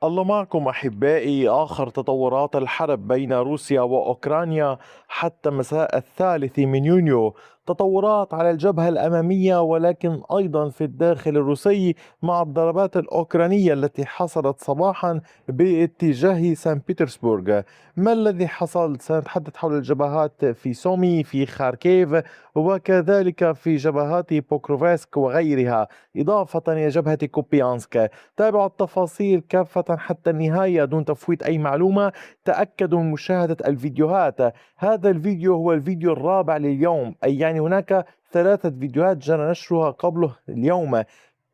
الله معكم أحبائي. آخر تطورات الحرب بين روسيا وأوكرانيا حتى مساء 3 من يونيو، تطورات على الجبهة الأمامية ولكن أيضا في الداخل الروسي مع الضربات الأوكرانية التي حصلت صباحا باتجاه سان بطرسبرغ. ما الذي حصل؟ سنتحدث حول الجبهات في سومي، في خاركيف، وكذلك في جبهات بوكروفسك وغيرها، إضافة إلى جبهة كوبيانسك. تابعوا التفاصيل كافة حتى النهاية دون تفويت أي معلومة. تأكدوا من مشاهدة الفيديوهات. هذا الفيديو هو الفيديو الرابع لليوم، أي يعني هناك 3 فيديوهات جرى نشرها قبله اليوم.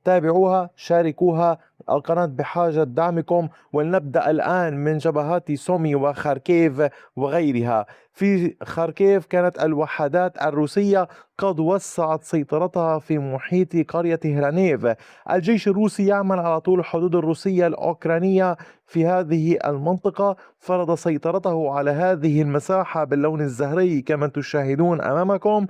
تابعوها، شاركوها. القناة بحاجة دعمكم، ولنبدأ الآن من جبهات سومي وخاركيف وغيرها. في خاركيف كانت الوحدات الروسية قد وسعت سيطرتها في محيط قرية هرانيف. الجيش الروسي يعمل على طول الحدود الروسية الأوكرانية في هذه المنطقة، فرض سيطرته على هذه المساحة باللون الزهري كما تشاهدون أمامكم.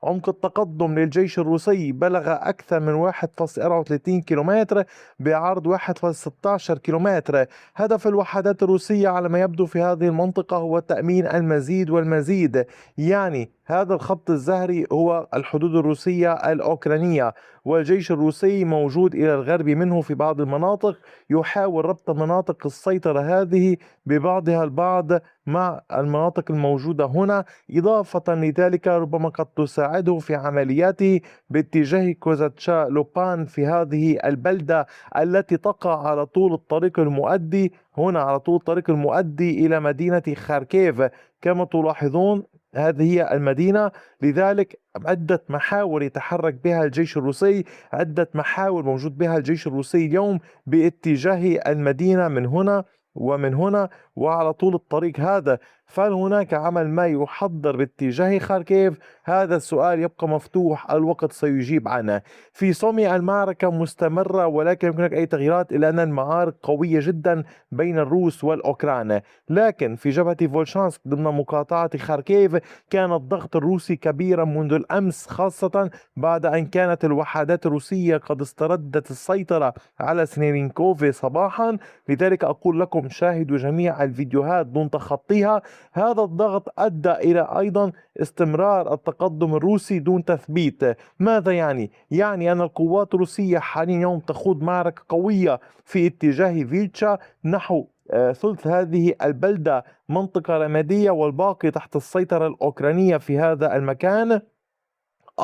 عمق التقدم للجيش الروسي بلغ أكثر من 1.34 كيلومتر بعرض 1.16 كيلومتر. هدف الوحدات الروسية على ما يبدو في هذه المنطقة هو تأمين المزيد والمزيد، يعني هذا الخط الزهري هو الحدود الروسية الأوكرانية، والجيش الروسي موجود إلى الغرب منه في بعض المناطق، يحاول ربط مناطق السيطرة هذه ببعضها البعض مع المناطق الموجودة هنا. إضافة لذلك ربما قد تساعده في عملياته باتجاه كوزاتشا لوبان في هذه البلدة التي تقع على طول الطريق المؤدي هنا، على طول الطريق المؤدي إلى مدينة خاركيف. كما تلاحظون هذه هي المدينة. لذلك عدة محاور يتحرك بها الجيش الروسي، عدة محاور موجود بها الجيش الروسي اليوم باتجاه المدينة من هنا ومن هنا وعلى طول الطريق هذا. فهل هناك عمل ما يحضر باتجاه خاركيف؟ هذا السؤال يبقى مفتوح، الوقت سيجيب عنه. في سومي المعركة مستمرة ولكن هناك أي تغييرات، إلا أن المعارك قوية جدا بين الروس والأوكران. لكن في جبهة فولشانسك ضمن مقاطعة خاركيف كان الضغط الروسي كبيرا منذ الأمس، خاصة بعد أن كانت الوحدات الروسية قد استردت السيطرة على سنيرينكوف صباحا. لذلك أقول لكم شاهدوا جميع الفيديوهات دون تخطيها. هذا الضغط أدى إلى أيضا استمرار التقدم الروسي دون تثبيت. ماذا يعني؟ يعني أن القوات الروسية حاليا يوم تخوض معركة قوية في اتجاه فيلتشا، نحو ثلث هذه البلدة منطقة رمادية والباقي تحت السيطرة الأوكرانية في هذا المكان.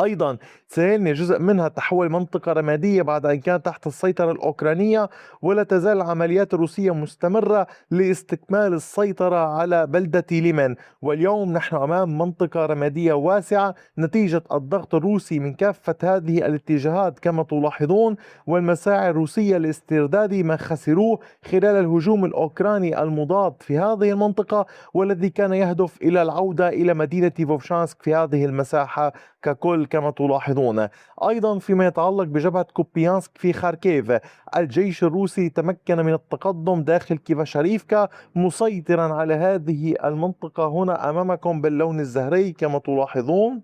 أيضا سهيلني جزء منها تحول منطقة رمادية بعد أن كانت تحت السيطرة الأوكرانية، ولا تزال العمليات الروسية مستمرة لاستكمال السيطرة على بلدة ليمن. واليوم نحن أمام منطقة رمادية واسعة نتيجة الضغط الروسي من كافة هذه الاتجاهات كما تلاحظون، والمساعي الروسية لاسترداد ما خسروه خلال الهجوم الأوكراني المضاد في هذه المنطقة، والذي كان يهدف إلى العودة إلى مدينة فوفشانسك في هذه المساحة ككل كما تلاحظون. أيضا فيما يتعلق بجبهة كوبيانسك في خاركيف، الجيش الروسي تمكن من التقدم داخل كيفاشاريفكا، مسيطرا على هذه المنطقة هنا أمامكم باللون الزهري كما تلاحظون.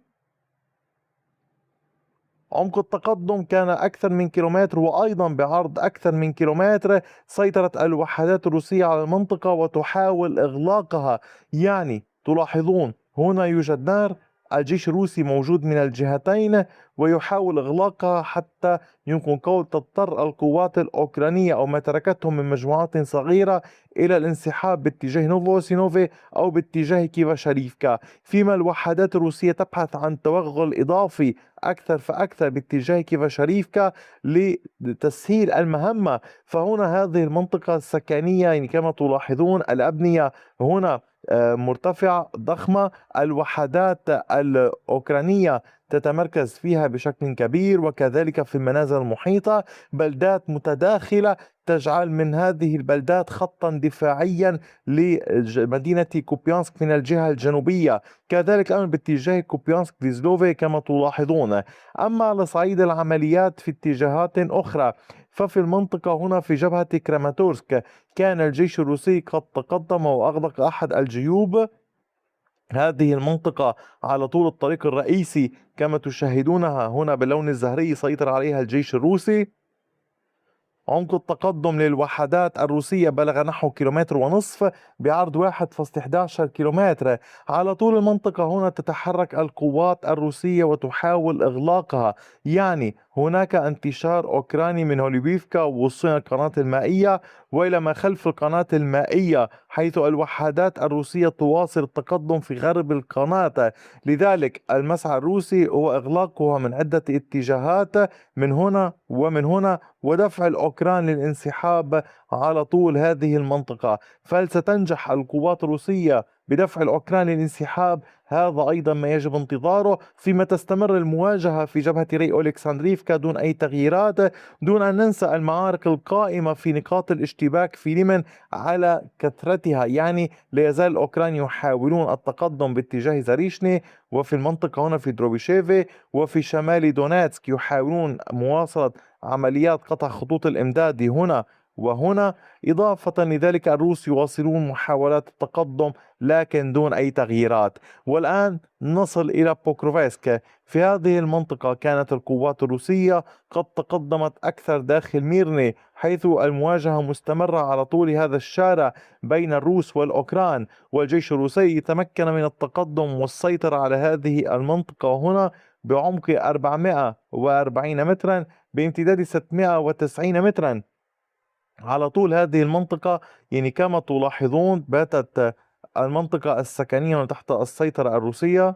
عمق التقدم كان أكثر من كيلومتر وأيضا بعرض أكثر من كيلومتر. سيطرت الوحدات الروسية على المنطقة وتحاول إغلاقها، يعني تلاحظون هنا يوجد نار. الجيش الروسي موجود من الجهتين ويحاول إغلاقها حتى يمكن قول تضطر القوات الأوكرانية أو ما تركتهم من مجموعات صغيرة إلى الانسحاب باتجاه نوفوسينوفي أو باتجاه كيفاشاريفكا، فيما الوحدات الروسية تبحث عن توغل إضافي أكثر فأكثر باتجاه كيفاشاريفكا لتسهيل المهمة. فهنا هذه المنطقة السكنية يعني كما تلاحظون الأبنية هنا مرتفعة ضخمة. الوحدات الأوكرانية تتمركز فيها بشكل كبير، وكذلك في المنازل المحيطة بلدات متداخلة تجعل من هذه البلدات خطا دفاعيا لمدينة كوبيانسك من الجهة الجنوبية، كذلك الأمر باتجاه كوبيانسك فيزلوفي كما تلاحظون. أما على صعيد العمليات في اتجاهات أخرى، ففي المنطقة هنا في جبهة كراماتورسك كان الجيش الروسي قد تقدم وأغلق أحد الجيوب. هذه المنطقة على طول الطريق الرئيسي كما تشاهدونها هنا باللون الزهري سيطر عليها الجيش الروسي. عمق التقدم للوحدات الروسية بلغ نحو كيلومتر ونصف بعرض 1.11 كيلومتر. على طول المنطقة هنا تتحرك القوات الروسية وتحاول إغلاقها، يعني هناك انتشار أوكراني من هوليبيفكا وصولا القناة المائية وإلى ما خلف القناة المائية، حيث الوحدات الروسية تواصل التقدم في غرب القناة. لذلك المسعى الروسي هو إغلاقها من عدة اتجاهات، من هنا ومن هنا، ودفع الأوكران للانسحاب على طول هذه المنطقة. فهل ستنجح القوات الروسية بدفع الأوكران للانسحاب؟ هذا أيضا ما يجب انتظاره، فيما تستمر المواجهة في جبهة ري أولكساندريفكا دون أي تغييرات، دون أن ننسى المعارك القائمة في نقاط الاشتباك في لمن على كثرتها. يعني لا يزال الأوكران يحاولون التقدم باتجاه زاريشني، وفي المنطقة هنا في دروبيشيفي، وفي شمال دونيتسك يحاولون مواصلة عمليات قطع خطوط الإمداد هنا وهنا. إضافة لذلك الروس يواصلون محاولات التقدم لكن دون أي تغييرات. والآن نصل إلى بوكروفسك. في هذه المنطقة كانت القوات الروسية قد تقدمت أكثر داخل ميرني، حيث المواجهة مستمرة على طول هذا الشارع بين الروس والأوكران، والجيش الروسي تمكن من التقدم والسيطرة على هذه المنطقة هنا بعمق 440 مترا بامتداد 690 مترا على طول هذه المنطقة. يعني كما تلاحظون باتت المنطقة السكنية تحت السيطرة الروسية،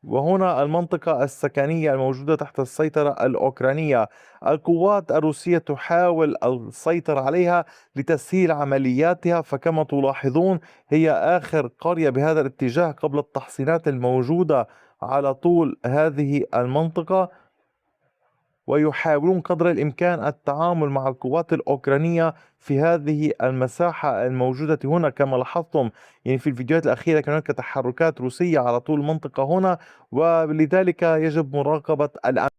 وهنا المنطقة السكنية الموجودة تحت السيطرة الأوكرانية. القوات الروسية تحاول السيطرة عليها لتسهيل عملياتها، فكما تلاحظون هي آخر قرية بهذا الاتجاه قبل التحصينات الموجودة على طول هذه المنطقة، ويحاولون قدر الإمكان التعامل مع القوات الأوكرانية في هذه المساحة الموجودة هنا. كما لاحظتم يعني في الفيديوهات الأخيرة كان هناك تحركات روسية على طول المنطقة هنا، ولذلك يجب مراقبة الأمر.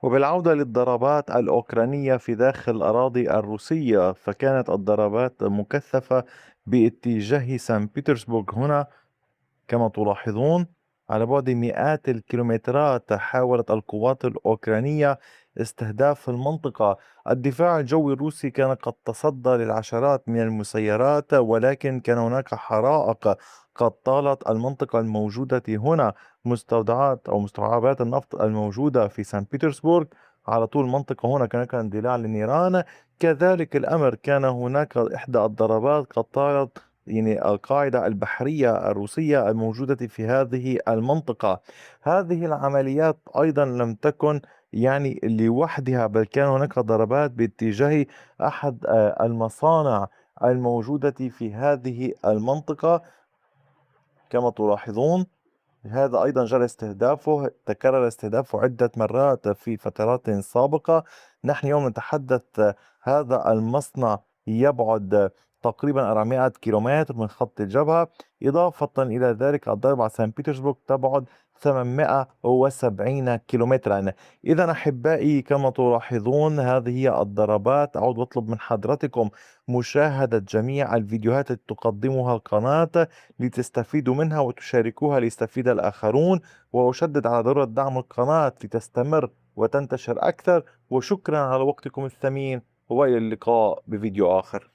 وبالعودة للضربات الأوكرانية في داخل الأراضي الروسية، فكانت الضربات مكثفة باتجاه سان بطرسبرغ هنا كما تلاحظون. على بعد مئات الكيلومترات حاولت القوات الأوكرانية استهداف المنطقة. الدفاع الجوي الروسي كان قد تصدى للعشرات من المسيرات، ولكن كان هناك حرائق قد طالت المنطقة الموجودة هنا، مستودعات أو مستوعبات النفط الموجودة في سان بطرسبرغ. على طول المنطقة هنا كان هناك اندلاع للنيران. كذلك الأمر كان هناك إحدى الضربات قد طالت يعني القاعدة البحرية الروسية الموجودة في هذه المنطقة. هذه العمليات أيضا لم تكن يعني لوحدها، بل كان هناك ضربات باتجاه أحد المصانع الموجودة في هذه المنطقة كما تلاحظون. هذا أيضا جرى استهدافه، تكرر استهدافه عدة مرات في فترات سابقة. نحن اليوم نتحدث هذا المصنع يبعد تقريبا 400 كيلومتر من خط الجبهة. إضافة إلى ذلك الضرب على سان بطرسبرغ تبعد 870 كيلومترا. إذا أحبائي كما تلاحظون هذه هي الضربات. أعود وأطلب من حضرتكم مشاهدة جميع الفيديوهات التي تقدمها القناة لتستفيدوا منها وتشاركوها ليستفيد الآخرون، وأشدد على ضرورة دعم القناة لتستمر وتنتشر أكثر. وشكرا على وقتكم الثمين، وإلى اللقاء بفيديو آخر.